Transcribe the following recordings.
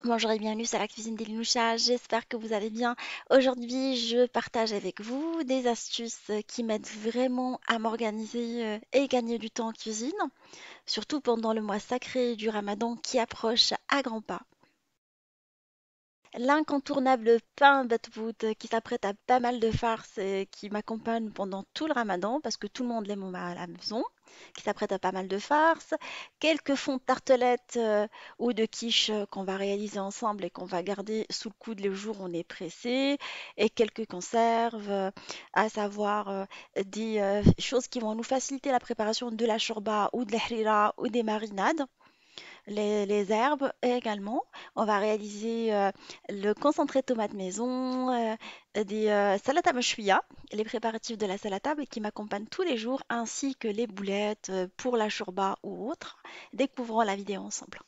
Bonjour et bienvenue sur la cuisine des Linoucha, j'espère que vous allez bien. Aujourd'hui, je partage avec vous des astuces qui m'aident vraiment à m'organiser et gagner du temps en cuisine, surtout pendant le mois sacré du Ramadan qui approche à grands pas. L'incontournable pain batbout qui s'apprête à pas mal de farces et qui m'accompagne pendant tout le Ramadan parce que tout le monde l'aime à la maison, qui s'apprête à pas mal de farces, quelques fonds de tartelettes ou de quiches qu'on va réaliser ensemble et qu'on va garder sous le coude les jours où on est pressé, et quelques conserves, à savoir des choses qui vont nous faciliter la préparation de la shorba ou de la harira ou des marinades les herbes également. On va réaliser le concentré de tomate maison, des salata meshwia, les préparatifs de la salade table qui m'accompagnent tous les jours, ainsi que les boulettes pour la shorba ou autre. Découvrons la vidéo ensemble.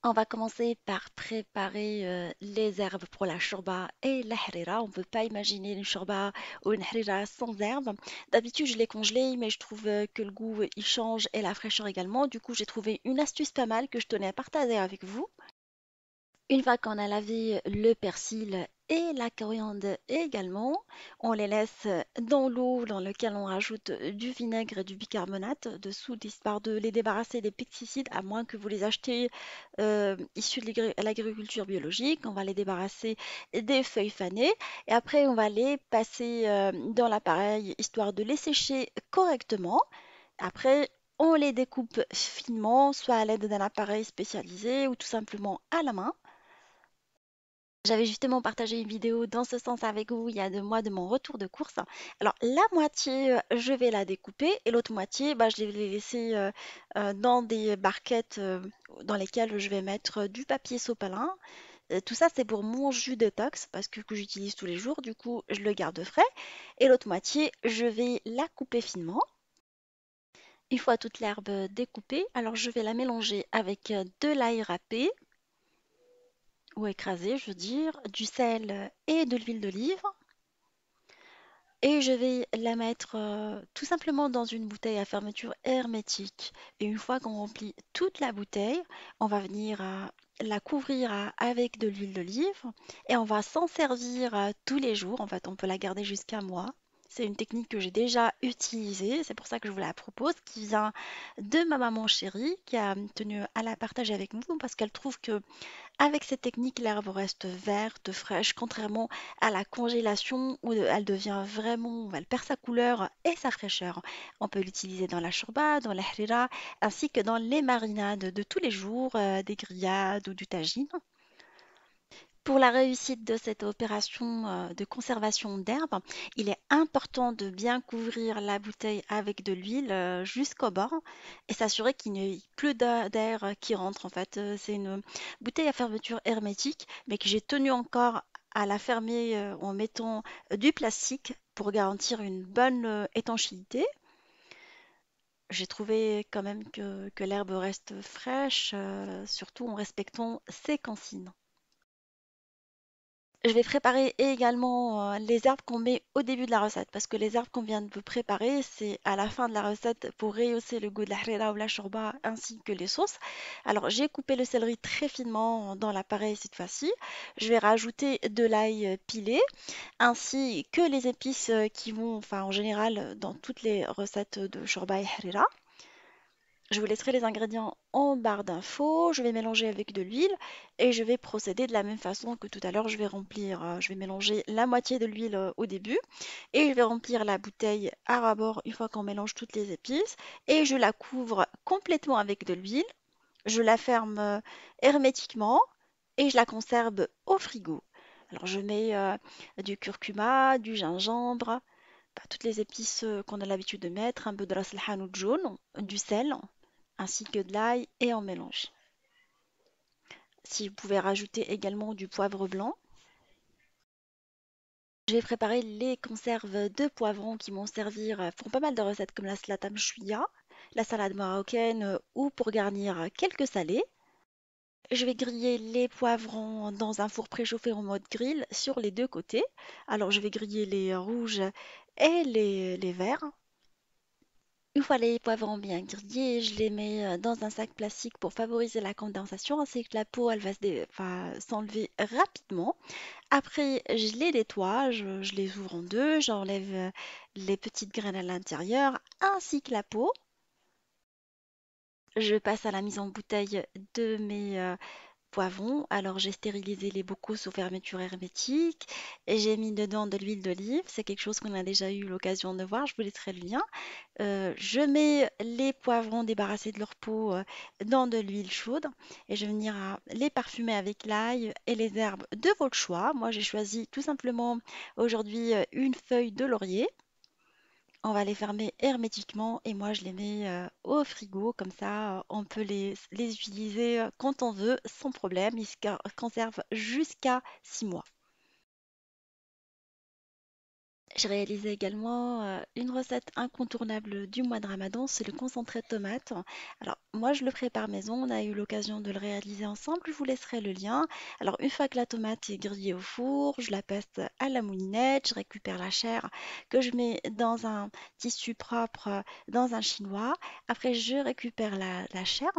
On va commencer par préparer les herbes pour la shorba et la harira. On ne peut pas imaginer une shorba ou une harira sans herbes. D'habitude, je les congelais, mais je trouve que le goût il change et la fraîcheur également. Du coup, j'ai trouvé une astuce pas mal que je tenais à partager avec vous. Une fois qu'on a lavé le persil et la coriandre également, on les laisse dans l'eau dans laquelle on rajoute du vinaigre et du bicarbonate dessous, histoire de les débarrasser des pesticides, à moins que vous les achetez issus de l'agriculture biologique. On va les débarrasser des feuilles fanées et après on va les passer dans l'appareil histoire de les sécher correctement. Après, on les découpe finement, soit à l'aide d'un appareil spécialisé ou tout simplement à la main. J'avais justement partagé une vidéo dans ce sens avec vous il y a 2 mois de mon retour de course. Alors la moitié, je vais la découper et l'autre moitié, bah, je vais les laisser dans des barquettes dans lesquelles je vais mettre du papier sopalin. Tout ça, c'est pour mon jus détox parce que j'utilise tous les jours. Du coup, je le garde frais. Et l'autre moitié, je vais la couper finement. Une fois toute l'herbe découpée, alors je vais la mélanger avec de l'ail râpé ou écrasé, je veux dire, du sel et de l'huile d'olive. Et je vais la mettre tout simplement dans une bouteille à fermeture hermétique. Et une fois qu'on remplit toute la bouteille, on va venir la couvrir avec de l'huile d'olive et on va s'en servir tous les jours. En fait, on peut la garder jusqu'à un mois. C'est une technique que j'ai déjà utilisée, c'est pour ça que je vous la propose, qui vient de ma maman chérie, qui a tenu à la partager avec nous parce qu'elle trouve que avec cette technique, l'herbe reste verte, fraîche, contrairement à la congélation où elle devient vraiment, elle perd sa couleur et sa fraîcheur. On peut l'utiliser dans la shorba, dans la harira, ainsi que dans les marinades de tous les jours, des grillades ou du tagine. Pour la réussite de cette opération de conservation d'herbe, il est important de bien couvrir la bouteille avec de l'huile jusqu'au bord et s'assurer qu'il n'y ait plus d'air qui rentre. En fait, c'est une bouteille à fermeture hermétique, mais que j'ai tenu encore à la fermer en mettant du plastique pour garantir une bonne étanchéité. J'ai trouvé quand même que l'herbe reste fraîche, surtout en respectant ses consignes. Je vais préparer également les herbes qu'on met au début de la recette parce que les herbes qu'on vient de préparer, c'est à la fin de la recette pour rehausser le goût de la harira ou la shorba ainsi que les sauces. Alors j'ai coupé le céleri très finement dans l'appareil cette fois-ci. Je vais rajouter de l'ail pilé ainsi que les épices qui vont, enfin en général dans toutes les recettes de shorba et harira. Je vous laisserai les ingrédients en barre d'infos. Je vais mélanger avec de l'huile et je vais procéder de la même façon que tout à l'heure. Je vais mélanger la moitié de l'huile au début et je vais remplir la bouteille à ras-bord une fois qu'on mélange toutes les épices et je la couvre complètement avec de l'huile. Je la ferme hermétiquement et je la conserve au frigo. Alors je mets du curcuma, du gingembre, bah, toutes les épices qu'on a l'habitude de mettre, un peu de ras el hanout jaune, du sel ainsi que de l'ail et on mélange. Si vous pouvez rajouter également du poivre blanc. Je vais préparer les conserves de poivrons qui vont servir pour pas mal de recettes comme la salade mchouia, la salade marocaine ou pour garnir quelques salés. Je vais griller les poivrons dans un four préchauffé en mode grill sur les deux côtés. Alors je vais griller les rouges et les verts. Une fois les poivrons bien grillés, je les mets dans un sac plastique pour favoriser la condensation, ainsi que la peau, elle va s'enlever rapidement. Après, je les nettoie, je les ouvre en deux, j'enlève les petites graines à l'intérieur, ainsi que la peau. Je passe à la mise en bouteille de mes poivrons. Alors, j'ai stérilisé les bocaux sous fermeture hermétique et j'ai mis dedans de l'huile d'olive. C'est quelque chose qu'on a déjà eu l'occasion de voir. Je vous laisserai le lien. Je mets les poivrons débarrassés de leur peau dans de l'huile chaude et je vais venir à les parfumer avec l'ail et les herbes de votre choix. Moi, j'ai choisi tout simplement aujourd'hui une feuille de laurier. On va les fermer hermétiquement et moi je les mets au frigo, comme ça on peut les utiliser quand on veut sans problème. Ils se conservent jusqu'à 6 mois. J'ai réalisé également une recette incontournable du mois de Ramadan, c'est le concentré de tomate. Alors moi je le prépare maison, on a eu l'occasion de le réaliser ensemble, je vous laisserai le lien. Alors une fois que la tomate est grillée au four, je la passe à la moulinette, je récupère la chair que je mets dans un tissu propre, dans un chinois. Après je récupère la chair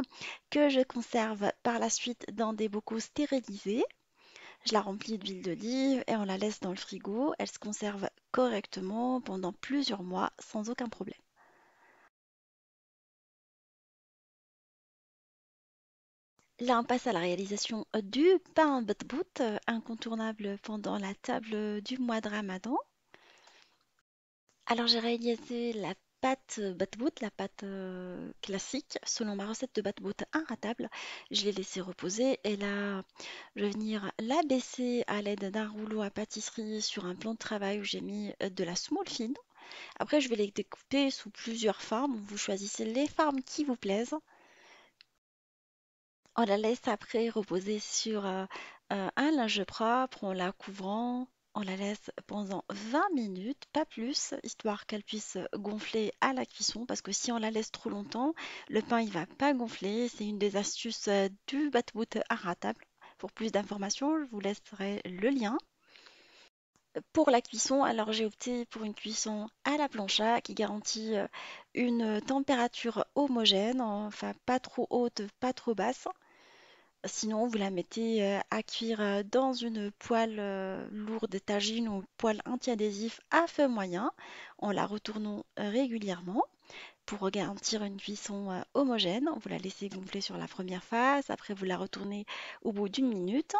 que je conserve par la suite dans des bocaux stérilisés. Je la remplis d'huile d'olive et on la laisse dans le frigo. Elle se conserve correctement pendant plusieurs mois sans aucun problème. Là, on passe à la réalisation du pain batbout, incontournable pendant la table du mois de Ramadan. Alors, j'ai réalisé la pâte batbout, la pâte classique, selon ma recette de batbout inratable. Je l'ai laissée reposer et là, je vais venir la baisser à l'aide d'un rouleau à pâtisserie sur un plan de travail où j'ai mis de la semoule fine. Après, je vais les découper sous plusieurs formes. Vous choisissez les formes qui vous plaisent. On la laisse après reposer sur un linge propre en la couvrant. On la laisse pendant 20 minutes, pas plus, histoire qu'elle puisse gonfler à la cuisson. Parce que si on la laisse trop longtemps, le pain il va pas gonfler. C'est une des astuces du batbout inratable. Pour plus d'informations, je vous laisserai le lien. Pour la cuisson, alors j'ai opté pour une cuisson à la plancha qui garantit une température homogène, enfin pas trop haute, pas trop basse. Sinon, vous la mettez à cuire dans une poêle lourde tagine ou poêle antiadhésif à feu moyen en la retournant régulièrement pour garantir une cuisson homogène. Vous la laissez gonfler sur la première phase, après vous la retournez au bout d'une minute.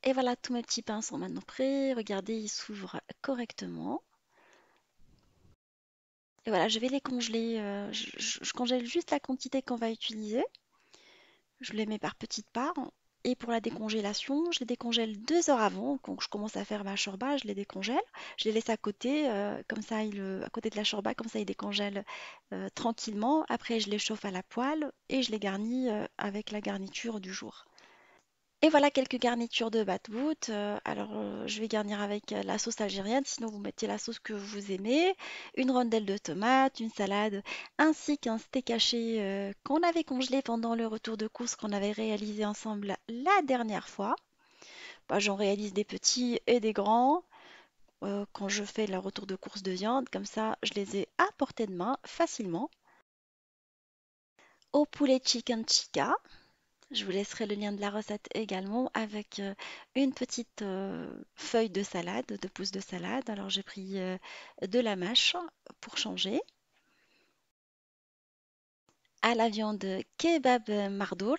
Et voilà, tous mes petits pains sont maintenant prêts. Regardez, ils s'ouvrent correctement. Et voilà, je vais les congeler. Je congèle juste la quantité qu'on va utiliser. Je les mets par petites parts. Et pour la décongélation, je les décongèle 2 heures avant. Quand je commence à faire ma shorba, je les décongèle. Je les laisse à côté, comme ça, à côté de la shorba, comme ça, ils décongèlent tranquillement. Après, je les chauffe à la poêle et je les garnis avec la garniture du jour. Et voilà quelques garnitures de batbout. Je vais garnir avec la sauce algérienne, sinon vous mettez la sauce que vous aimez, une rondelle de tomate, une salade, ainsi qu'un steak haché qu'on avait congelé pendant le retour de course qu'on avait réalisé ensemble la dernière fois. Bah, j'en réalise des petits et des grands quand je fais le retour de course de viande, comme ça je les ai à portée de main facilement. Au poulet chicken tikka. Je vous laisserai le lien de la recette également avec une petite feuille de salade, de pouces de salade. Alors j'ai pris de la mâche pour changer. À la viande kebab mardour.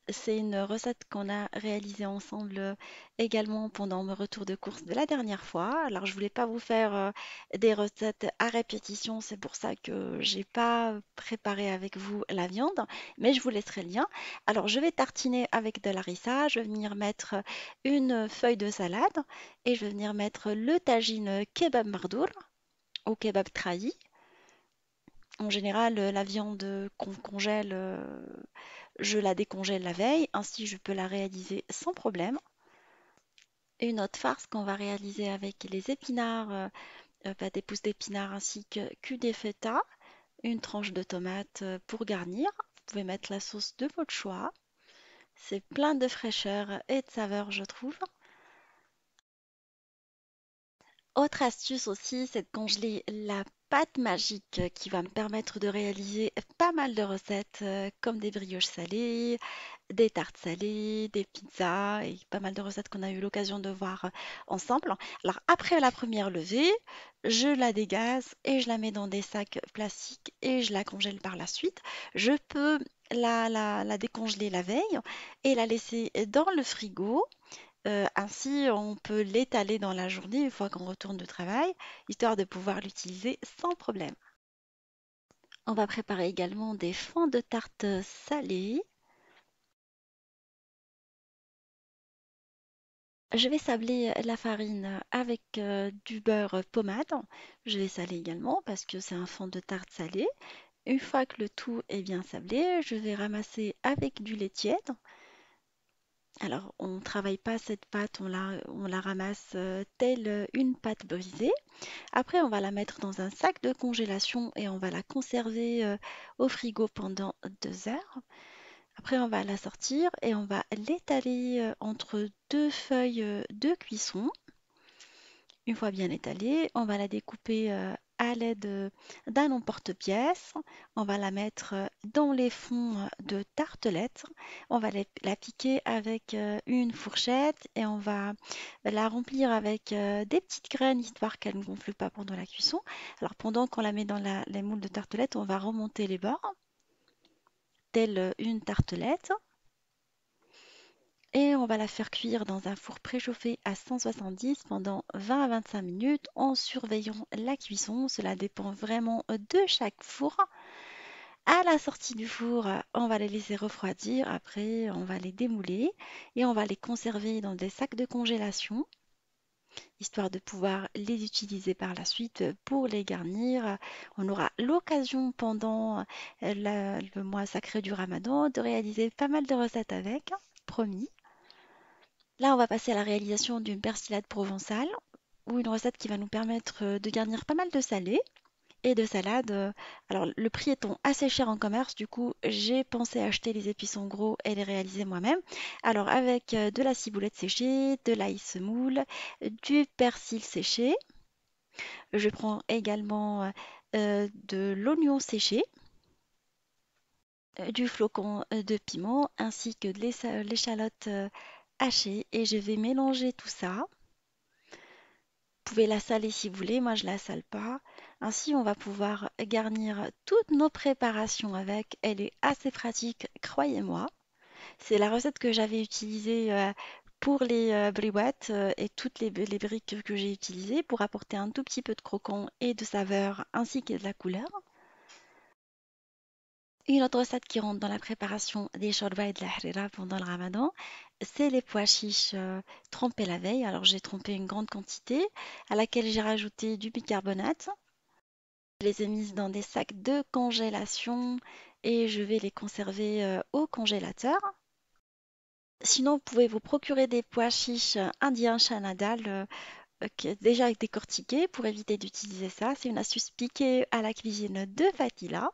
C'est une recette qu'on a réalisée ensemble également pendant mon retour de course de la dernière fois. Alors, je voulais pas vous faire des recettes à répétition, c'est pour ça que j'ai pas préparé avec vous la viande, mais je vous laisserai le lien. Alors, je vais tartiner avec de l'harissa, je vais venir mettre une feuille de salade et je vais venir mettre le tagine kebab mardour ou kebab trahi. En général, la viande qu'on congèle, je la décongèle la veille, ainsi je peux la réaliser sans problème. Une autre farce qu'on va réaliser avec les épinards, des pousses d'épinards ainsi que des feta, une tranche de tomate pour garnir. Vous pouvez mettre la sauce de votre choix. C'est plein de fraîcheur et de saveur, je trouve. Autre astuce aussi, c'est de congeler la pâte magique qui va me permettre de réaliser pas mal de recettes comme des brioches salées, des tartes salées, des pizzas et pas mal de recettes qu'on a eu l'occasion de voir ensemble. Alors après la première levée, je la dégaze et je la mets dans des sacs plastiques et je la congèle par la suite. Je peux la décongeler la veille et la laisser dans le frigo. Ainsi, on peut l'étaler dans la journée une fois qu'on retourne de travail, histoire de pouvoir l'utiliser sans problème. On va préparer également des fonds de tarte salés. Je vais sabler la farine avec du beurre pommade. Je vais saler également parce que c'est un fond de tarte salé. Une fois que le tout est bien sablé, je vais ramasser avec du lait tiède. Alors, on ne travaille pas cette pâte, on la ramasse telle une pâte brisée. Après, on va la mettre dans un sac de congélation et on va la conserver au frigo pendant 2 heures. Après, on va la sortir et on va l'étaler entre deux feuilles de cuisson. Une fois bien étalée, on va la découper à l'aide d'un emporte-pièce. On va la mettre dans les fonds de tartelettes. On va la piquer avec une fourchette et on va la remplir avec des petites graines histoire qu'elle ne gonfle pas pendant la cuisson. Alors pendant qu'on la met dans les moules de tartelettes, on va remonter les bords, telle une tartelette. Et on va la faire cuire dans un four préchauffé à 170 pendant 20 à 25 minutes en surveillant la cuisson. Cela dépend vraiment de chaque four. À la sortie du four, on va les laisser refroidir. Après, on va les démouler et on va les conserver dans des sacs de congélation, histoire de pouvoir les utiliser par la suite pour les garnir. On aura l'occasion pendant le mois sacré du Ramadan de réaliser pas mal de recettes avec, promis. Là, on va passer à la réalisation d'une persillade provençale ou une recette qui va nous permettre de garnir pas mal de salés et de salades. Alors, le prix étant assez cher en commerce, du coup, j'ai pensé acheter les épices en gros et les réaliser moi-même. Alors, avec de la ciboulette séchée, de l'ail semoule, du persil séché. Je prends également de l'oignon séché, du flocon de piment ainsi que de l'échalote hachée et je vais mélanger tout ça. Vous pouvez la saler si vous voulez, moi je la sale pas. Ainsi, on va pouvoir garnir toutes nos préparations avec. Elle est assez pratique, croyez-moi. C'est la recette que j'avais utilisée pour les briouettes et toutes les briques que j'ai utilisées pour apporter un tout petit peu de croquant et de saveur ainsi que de la couleur. Une autre recette qui rentre dans la préparation des shorba et de la harira pendant le ramadan, c'est les pois chiches trempés la veille. Alors j'ai trempé une grande quantité à laquelle j'ai rajouté du bicarbonate. Je les ai mises dans des sacs de congélation et je vais les conserver au congélateur. Sinon, vous pouvez vous procurer des pois chiches indiens Chana Dal déjà décortiqués pour éviter d'utiliser ça. C'est une astuce piquée à la cuisine de Fatila.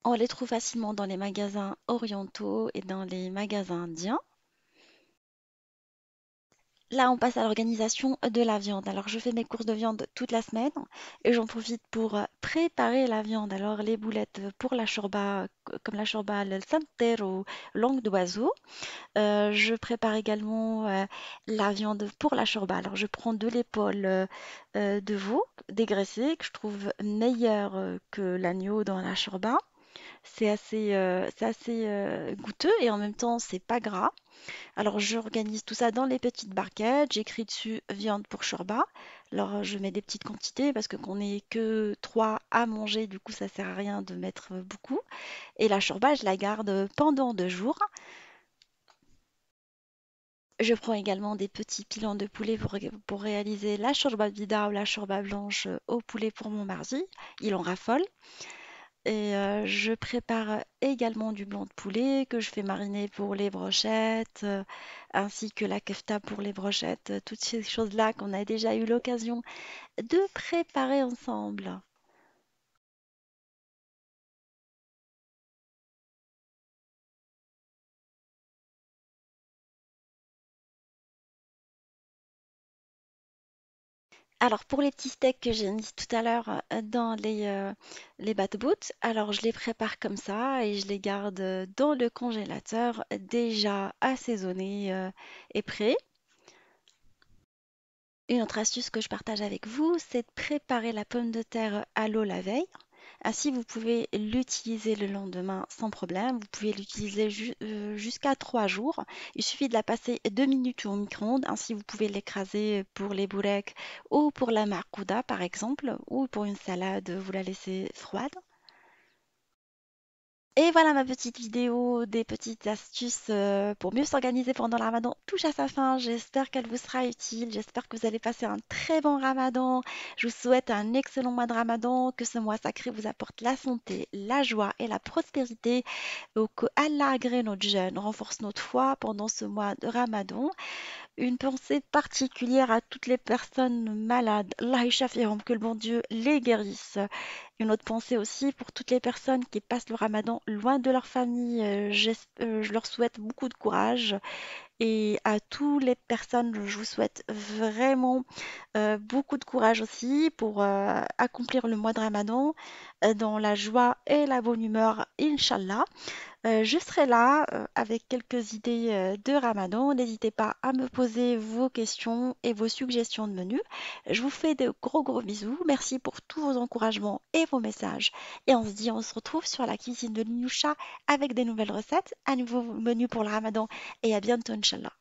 On les trouve facilement dans les magasins orientaux et dans les magasins indiens. Là, on passe à l'organisation de la viande. Alors, je fais mes courses de viande toute la semaine et j'en profite pour préparer la viande. Alors, les boulettes pour la shorba, comme la shorba al santer ou langue d'oiseau. Je prépare également la viande pour la shorba. Alors, je prends de l'épaule de veau dégraissée que je trouve meilleure que l'agneau dans la shorba. C'est assez goûteux et en même temps, c'est pas gras. Alors, j'organise tout ça dans les petites barquettes. J'écris dessus viande pour shorba. Alors, je mets des petites quantités parce que qu'on n'est que trois à manger, du coup, ça sert à rien de mettre beaucoup. Et la shorba, je la garde pendant 2 jours. Je prends également des petits pilons de poulet pour réaliser la shorba bida ou la shorba blanche au poulet pour mon mardi. Il en raffole. Et je prépare également du blanc de poulet que je fais mariner pour les brochettes, ainsi que la kefta pour les brochettes, toutes ces choses-là qu'on a déjà eu l'occasion de préparer ensemble. Alors pour les petits steaks que j'ai mis tout à l'heure dans les boot, alors je les prépare comme ça et je les garde dans le congélateur déjà assaisonnés et prêts. Une autre astuce que je partage avec vous, c'est de préparer la pomme de terre à l'eau la veille. Ainsi, vous pouvez l'utiliser le lendemain sans problème. Vous pouvez l'utiliser jusqu'à 3 jours. Il suffit de la passer 2 minutes au micro-ondes. Ainsi, vous pouvez l'écraser pour les boureks ou pour la marcouda, par exemple, ou pour une salade, vous la laissez froide. Et voilà ma petite vidéo des petites astuces pour mieux s'organiser pendant le ramadan touche à sa fin. J'espère qu'elle vous sera utile. J'espère que vous allez passer un très bon ramadan. Je vous souhaite un excellent mois de ramadan, que ce mois sacré vous apporte la santé, la joie et la prospérité. Que Allah agrée notre jeûne, renforce notre foi pendant ce mois de ramadan. Une pensée particulière à toutes les personnes malades. Allah yashafihum, que le bon Dieu les guérisse. Une autre pensée aussi pour toutes les personnes qui passent le ramadan loin de leur famille. Je leur souhaite beaucoup de courage. Et à toutes les personnes, je vous souhaite vraiment beaucoup de courage aussi pour accomplir le mois de ramadan dans la joie et la bonne humeur, Inch'Allah. Je serai là avec quelques idées de Ramadan. N'hésitez pas à me poser vos questions et vos suggestions de menus. Je vous fais de gros gros bisous. Merci pour tous vos encouragements et vos messages. Et on se retrouve sur la cuisine de Linoucha avec des nouvelles recettes, un nouveau menu pour le Ramadan et à bientôt, Inch'Allah.